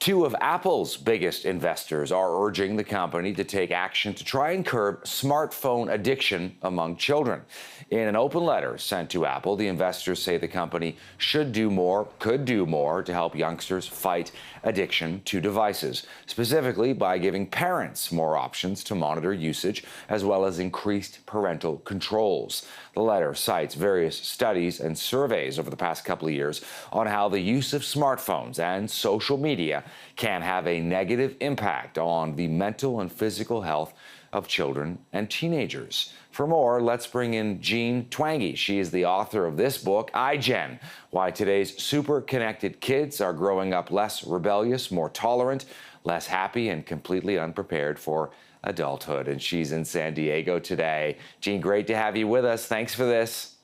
Two of Apple's biggest investors are urging the company to take action to try and curb smartphone addiction among children. In an open letter sent to Apple, the investors say the company should do more, could do more to help youngsters fight addiction to devices, specifically by giving parents more options to monitor usage, as well as increased parental controls. The letter cites various studies and surveys over the past couple of years on how the use of smartphones and social media can have a negative impact on the mental and physical health of children and teenagers. For more, let's bring in Jean Twenge. She is the author of this book, iGen, Why Today's Super Connected Kids Are Growing Up Less Rebellious, More Tolerant, Less Happy, and Completely Unprepared for Adulthood. And she's in San Diego today. Jean, great to have you with us. Thanks for this.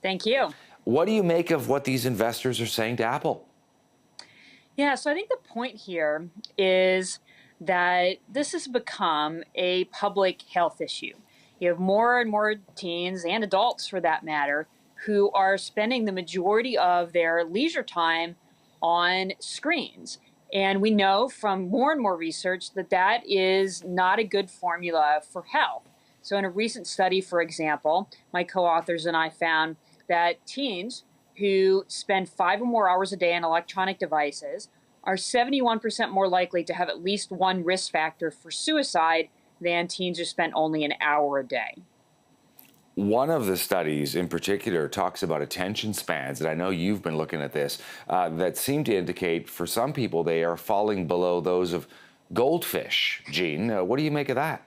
Thank you. What do you make of what these investors are saying to Apple? Yeah, so I think the point here is that this has become a public health issue. You have more and more teens and adults, for that matter, who are spending the majority of their leisure time on screens. And we know from more and more research that that is not a good formula for health. So in a recent study, for example, my co-authors and I found that teens who spend 5 or more hours a day on electronic devices are 71% more likely to have at least one risk factor for suicide than teens who spend only an hour a day. One of the studies in particular talks about attention spans, and I know you've been looking at this, that seem to indicate for some people they are falling below those of goldfish. Jean, what do you make of that?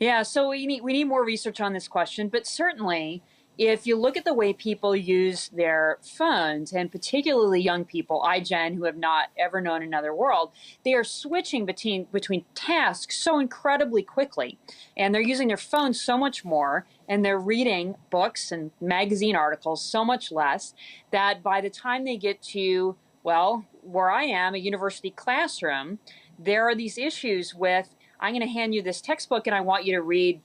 Yeah, so we need more research on this question, but certainly if you look at the way people use their phones, and particularly young people, iGen, who have not ever known another world, they are switching between tasks so incredibly quickly. And they're using their phones so much more, and they're reading books and magazine articles so much less, that by the time they get to, well, where I am, a university classroom, there are these issues with, I'm going to hand you this textbook and I want you to read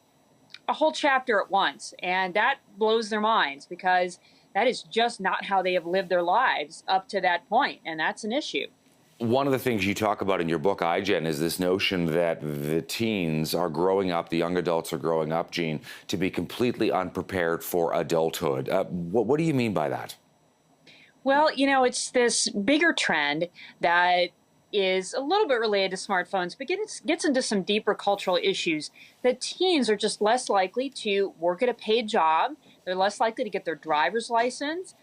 a whole chapter at once. And that blows their minds because that is just not how they have lived their lives up to that point. And that's an issue. One of the things you talk about in your book, iGen, is this notion that the teens are growing up, the young adults are growing up, Jean, to be completely unprepared for adulthood. What do you mean by that? Well, it's this bigger trend that is a little bit related to smartphones, but gets into some deeper cultural issues that teens are just less likely to work at a paid job. They're less likely to get their driver's license.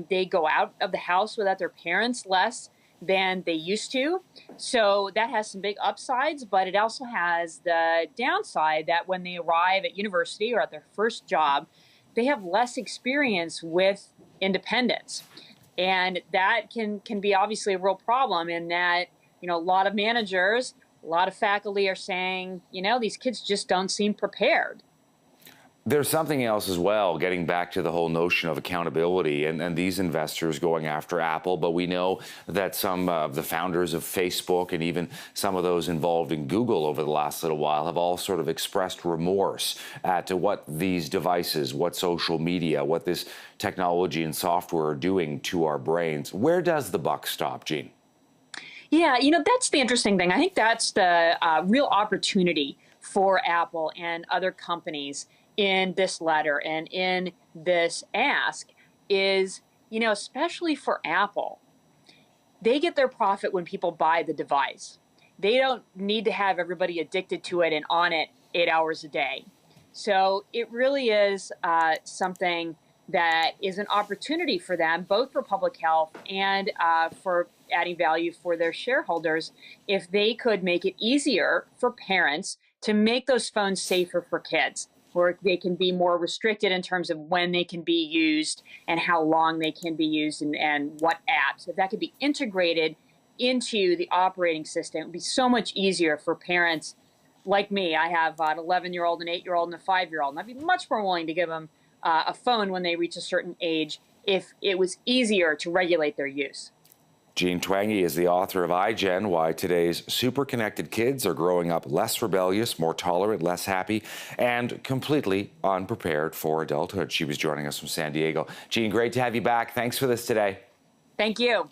They go out of the house without their parents less than they used to. So that has some big upsides, but it also has the downside that when they arrive at university or at their first job, they have less experience with independence. And that can be obviously a real problem in that, a lot of managers, a lot of faculty are saying, these kids just don't seem prepared. There's something else as well, getting back to the whole notion of accountability and these investors going after Apple. But we know that some of the founders of Facebook and even some of those involved in Google over the last little while have all sort of expressed remorse at what these devices, what social media, what this technology and software are doing to our brains. Where does the buck stop, Jean? Yeah, that's the interesting thing. I think that's the real opportunity for Apple and other companies in this letter and in this ask is, especially for Apple, they get their profit when people buy the device. They don't need to have everybody addicted to it and on it 8 hours a day. So it really is something that is an opportunity for them, both for public health and for adding value for their shareholders, if they could make it easier for parents to make those phones safer for kids, where they can be more restricted in terms of when they can be used and how long they can be used and what apps. If that could be integrated into the operating system, it would be so much easier for parents like me. I have an 11-year-old, an 8-year-old, and a 5-year-old, and I'd be much more willing to give them a phone when they reach a certain age if it was easier to regulate their use. Jean Twenge is the author of iGen, Why Today's Super Connected Kids Are Growing Up Less Rebellious, More Tolerant, Less Happy, and Completely Unprepared for Adulthood. She was joining us from San Diego. Jean, great to have you back. Thanks for this today. Thank you.